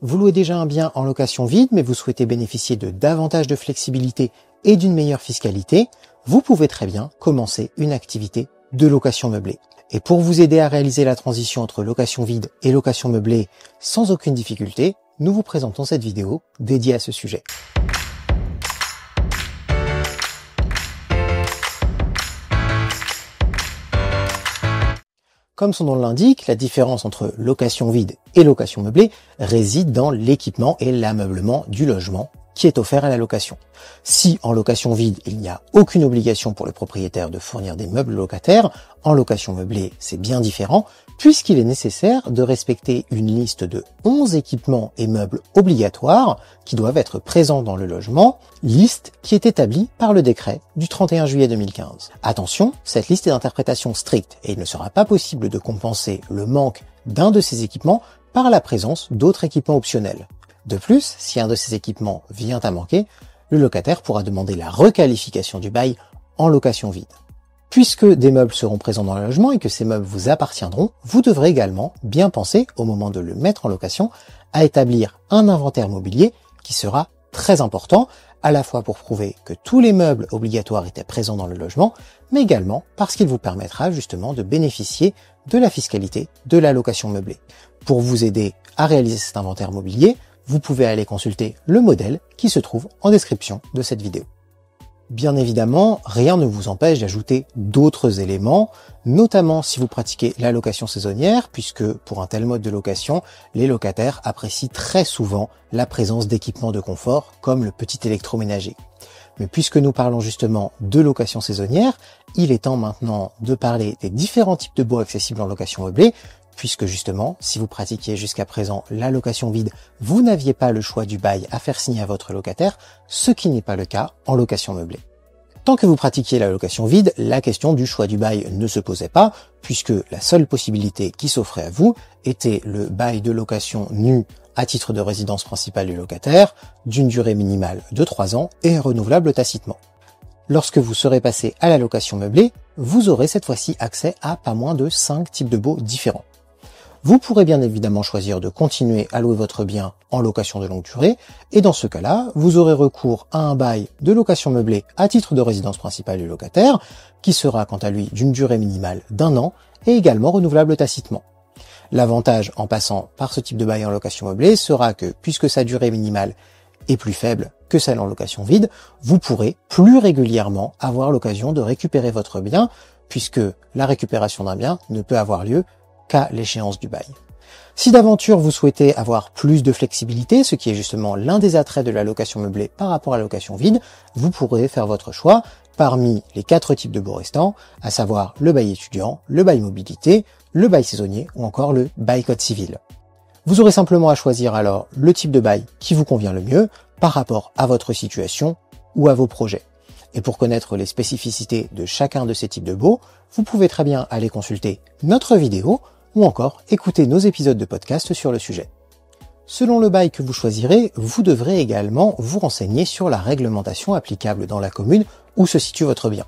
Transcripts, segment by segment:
Vous louez déjà un bien en location vide, mais vous souhaitez bénéficier de davantage de flexibilité et d'une meilleure fiscalité, vous pouvez très bien commencer une activité de location meublée. Et pour vous aider à réaliser la transition entre location vide et location meublée sans aucune difficulté, nous vous présentons cette vidéo dédiée à ce sujet. Comme son nom l'indique, la différence entre location vide et location meublée réside dans l'équipement et l'ameublement du logement qui est offert à la location. Si en location vide, il n'y a aucune obligation pour le propriétaire de fournir des meubles locataires, en location meublée, c'est bien différent, puisqu'il est nécessaire de respecter une liste de 11 équipements et meubles obligatoires qui doivent être présents dans le logement, liste qui est établie par le décret du 31 juillet 2015. Attention, cette liste est d'interprétation stricte et il ne sera pas possible de compenser le manque d'un de ces équipements par la présence d'autres équipements optionnels. De plus, si un de ces équipements vient à manquer, le locataire pourra demander la requalification du bail en location vide. Puisque des meubles seront présents dans le logement et que ces meubles vous appartiendront, vous devrez également bien penser, au moment de le mettre en location, à établir un inventaire mobilier qui sera très important, à la fois pour prouver que tous les meubles obligatoires étaient présents dans le logement, mais également parce qu'il vous permettra justement de bénéficier de la fiscalité de la location meublée. Pour vous aider à réaliser cet inventaire mobilier, vous pouvez aller consulter le modèle qui se trouve en description de cette vidéo. Bien évidemment, rien ne vous empêche d'ajouter d'autres éléments, notamment si vous pratiquez la location saisonnière, puisque pour un tel mode de location, les locataires apprécient très souvent la présence d'équipements de confort comme le petit électroménager. Mais puisque nous parlons justement de location saisonnière, il est temps maintenant de parler des différents types de baux accessibles en location meublée, puisque justement, si vous pratiquiez jusqu'à présent la location vide, vous n'aviez pas le choix du bail à faire signer à votre locataire, ce qui n'est pas le cas en location meublée. Tant que vous pratiquiez la location vide, la question du choix du bail ne se posait pas, puisque la seule possibilité qui s'offrait à vous était le bail de location nu à titre de résidence principale du locataire, d'une durée minimale de 3 ans et renouvelable tacitement. Lorsque vous serez passé à la location meublée, vous aurez cette fois-ci accès à pas moins de 5 types de baux différents. Vous pourrez bien évidemment choisir de continuer à louer votre bien en location de longue durée, et dans ce cas-là, vous aurez recours à un bail de location meublée à titre de résidence principale du locataire, qui sera quant à lui d'une durée minimale d'1 an et également renouvelable tacitement. L'avantage en passant par ce type de bail en location meublée sera que, puisque sa durée minimale est plus faible que celle en location vide, vous pourrez plus régulièrement avoir l'occasion de récupérer votre bien, puisque la récupération d'un bien ne peut avoir lieu qu'à l'échéance du bail. Si d'aventure vous souhaitez avoir plus de flexibilité, ce qui est justement l'un des attraits de la location meublée par rapport à la location vide, vous pourrez faire votre choix parmi les 4 types de baux restants, à savoir le bail étudiant, le bail mobilité, le bail saisonnier ou encore le bail code civil. Vous aurez simplement à choisir alors le type de bail qui vous convient le mieux par rapport à votre situation ou à vos projets. Et pour connaître les spécificités de chacun de ces types de baux, vous pouvez très bien aller consulter notre vidéo ou encore écouter nos épisodes de podcast sur le sujet. Selon le bail que vous choisirez, vous devrez également vous renseigner sur la réglementation applicable dans la commune où se situe votre bien.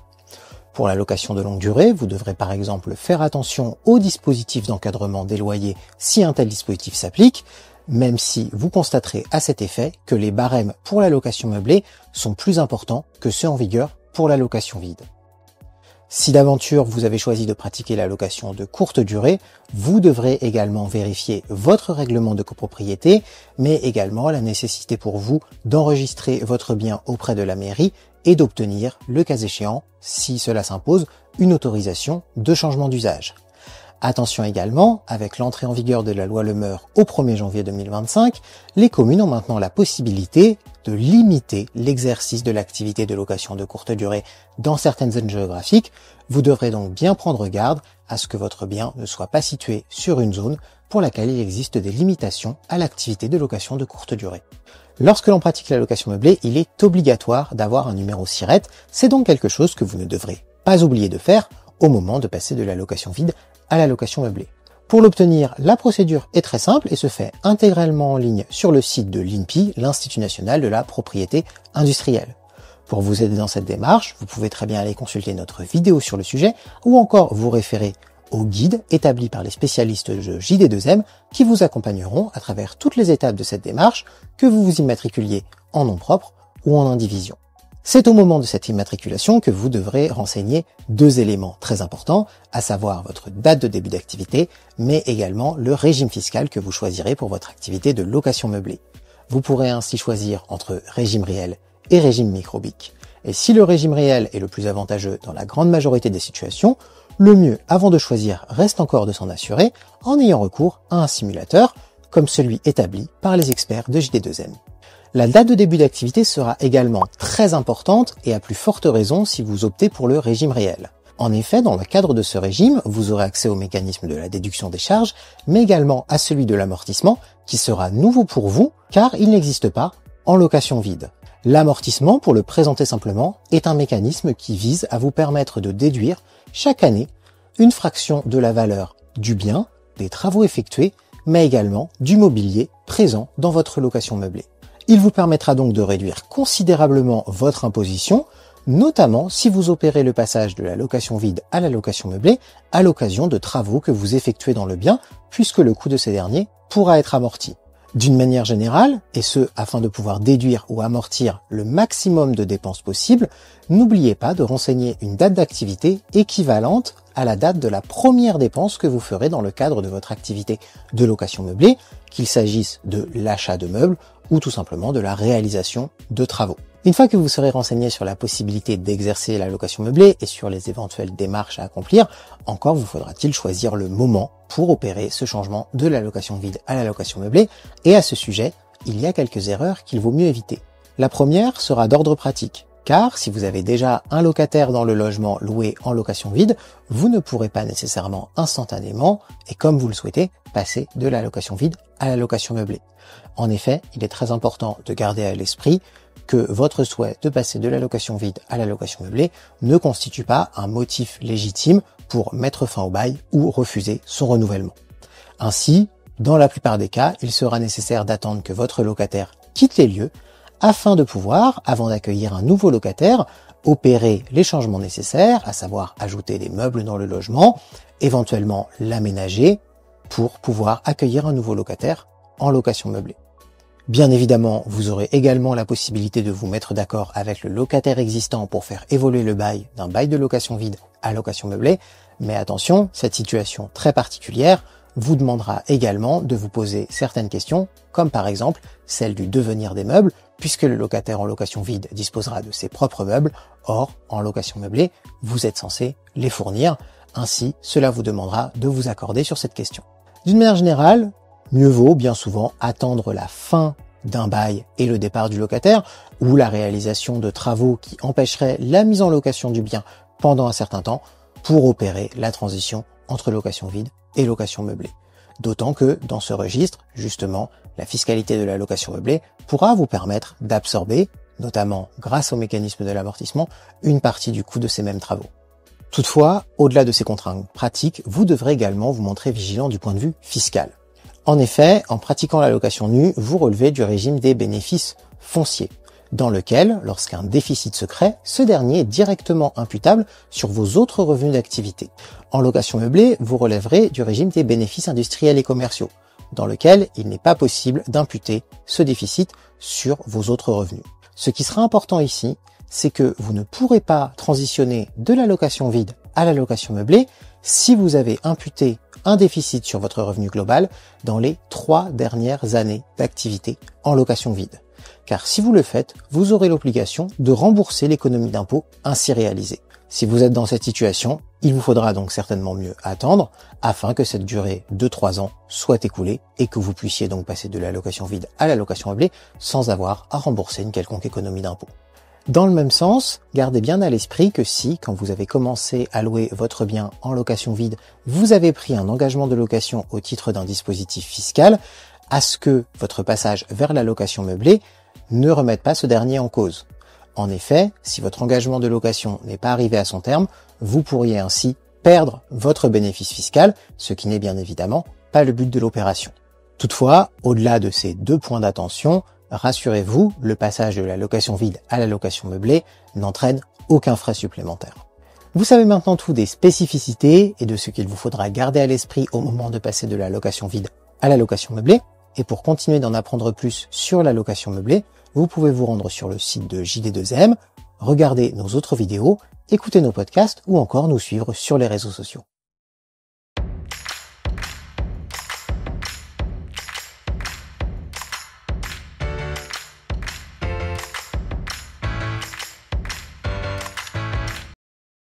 Pour la location de longue durée, vous devrez par exemple faire attention au dispositif d'encadrement des loyers si un tel dispositif s'applique, même si vous constaterez à cet effet que les barèmes pour la location meublée sont plus importants que ceux en vigueur pour la location vide. Si d'aventure vous avez choisi de pratiquer la location de courte durée, vous devrez également vérifier votre règlement de copropriété, mais également la nécessité pour vous d'enregistrer votre bien auprès de la mairie et d'obtenir, le cas échéant, si cela s'impose, une autorisation de changement d'usage. Attention également, avec l'entrée en vigueur de la loi Le Meur au 1er janvier 2025, les communes ont maintenant la possibilité de limiter l'exercice de l'activité de location de courte durée dans certaines zones géographiques. Vous devrez donc bien prendre garde à ce que votre bien ne soit pas situé sur une zone pour laquelle il existe des limitations à l'activité de location de courte durée. Lorsque l'on pratique la location meublée, il est obligatoire d'avoir un numéro SIRET, c'est donc quelque chose que vous ne devrez pas oublier de faire au moment de passer de la location vide à la location meublée. Pour l'obtenir, la procédure est très simple et se fait intégralement en ligne sur le site de l'INPI, l'Institut national de la propriété industrielle. Pour vous aider dans cette démarche, vous pouvez très bien aller consulter notre vidéo sur le sujet ou encore vous référer aux guides établis par les spécialistes de JD2M qui vous accompagneront à travers toutes les étapes de cette démarche, que vous vous immatriculiez en nom propre ou en indivision. C'est au moment de cette immatriculation que vous devrez renseigner 2 éléments très importants, à savoir votre date de début d'activité, mais également le régime fiscal que vous choisirez pour votre activité de location meublée. Vous pourrez ainsi choisir entre régime réel et régime micro-BIC. Et si le régime réel est le plus avantageux dans la grande majorité des situations, le mieux avant de choisir reste encore de s'en assurer en ayant recours à un simulateur, comme celui établi par les experts de JD2M. La date de début d'activité sera également très importante et à plus forte raison si vous optez pour le régime réel. En effet, dans le cadre de ce régime, vous aurez accès au mécanisme de la déduction des charges, mais également à celui de l'amortissement, qui sera nouveau pour vous, car il n'existe pas en location vide. L'amortissement, pour le présenter simplement, est un mécanisme qui vise à vous permettre de déduire chaque année une fraction de la valeur du bien, des travaux effectués, mais également du mobilier présent dans votre location meublée. Il vous permettra donc de réduire considérablement votre imposition, notamment si vous opérez le passage de la location vide à la location meublée à l'occasion de travaux que vous effectuez dans le bien, puisque le coût de ces derniers pourra être amorti. D'une manière générale, et ce afin de pouvoir déduire ou amortir le maximum de dépenses possibles, n'oubliez pas de renseigner une date d'activité équivalente à la date de la première dépense que vous ferez dans le cadre de votre activité de location meublée, qu'il s'agisse de l'achat de meubles ou tout simplement de la réalisation de travaux. Une fois que vous serez renseigné sur la possibilité d'exercer la location meublée et sur les éventuelles démarches à accomplir, encore vous faudra-t-il choisir le moment pour opérer ce changement de la location vide à la location meublée, et à ce sujet, il y a quelques erreurs qu'il vaut mieux éviter. La première sera d'ordre pratique, car si vous avez déjà un locataire dans le logement loué en location vide, vous ne pourrez pas nécessairement instantanément, et comme vous le souhaitez, passer de la location vide à la location meublée. En effet, il est très important de garder à l'esprit que votre souhait de passer de la location vide à la location meublée ne constitue pas un motif légitime pour mettre fin au bail ou refuser son renouvellement. Ainsi, dans la plupart des cas, il sera nécessaire d'attendre que votre locataire quitte les lieux afin de pouvoir, avant d'accueillir un nouveau locataire, opérer les changements nécessaires, à savoir ajouter des meubles dans le logement, éventuellement l'aménager pour pouvoir accueillir un nouveau locataire en location meublée. Bien évidemment, vous aurez également la possibilité de vous mettre d'accord avec le locataire existant pour faire évoluer le bail d'un bail de location vide à location meublée, mais attention, cette situation très particulière vous demandera également de vous poser certaines questions, comme par exemple celle du devenir des meubles, puisque le locataire en location vide disposera de ses propres meubles, or en location meublée, vous êtes censé les fournir, ainsi cela vous demandera de vous accorder sur cette question. D'une manière générale, mieux vaut bien souvent attendre la fin d'un bail et le départ du locataire, ou la réalisation de travaux qui empêcheraient la mise en location du bien pendant un certain temps, pour opérer la transition entre location vide et location meublée. D'autant que, dans ce registre, justement, la fiscalité de la location meublée pourra vous permettre d'absorber, notamment grâce au mécanisme de l'amortissement, une partie du coût de ces mêmes travaux. Toutefois, au-delà de ces contraintes pratiques, vous devrez également vous montrer vigilant du point de vue fiscal. En effet, en pratiquant la location nue, vous relevez du régime des bénéfices fonciers, dans lequel, lorsqu'un déficit se crée, ce dernier est directement imputable sur vos autres revenus d'activité. En location meublée, vous relèverez du régime des bénéfices industriels et commerciaux, dans lequel il n'est pas possible d'imputer ce déficit sur vos autres revenus. Ce qui sera important ici, c'est que vous ne pourrez pas transitionner de la location vide à la location meublée si vous avez imputé un déficit sur votre revenu global dans les 3 dernières années d'activité en location vide. Car si vous le faites, vous aurez l'obligation de rembourser l'économie d'impôt ainsi réalisée. Si vous êtes dans cette situation, il vous faudra donc certainement mieux attendre afin que cette durée de 3 ans soit écoulée et que vous puissiez donc passer de la location vide à la location meublée sans avoir à rembourser une quelconque économie d'impôt. Dans le même sens, gardez bien à l'esprit que si, quand vous avez commencé à louer votre bien en location vide, vous avez pris un engagement de location au titre d'un dispositif fiscal, à ce que votre passage vers la location meublée ne remette pas ce dernier en cause. En effet, si votre engagement de location n'est pas arrivé à son terme, vous pourriez ainsi perdre votre bénéfice fiscal, ce qui n'est bien évidemment pas le but de l'opération. Toutefois, au-delà de ces 2 points d'attention, rassurez-vous, le passage de la location vide à la location meublée n'entraîne aucun frais supplémentaire. Vous savez maintenant tout des spécificités et de ce qu'il vous faudra garder à l'esprit au moment de passer de la location vide à la location meublée. Et pour continuer d'en apprendre plus sur la location meublée, vous pouvez vous rendre sur le site de JD2M, regarder nos autres vidéos, écouter nos podcasts ou encore nous suivre sur les réseaux sociaux.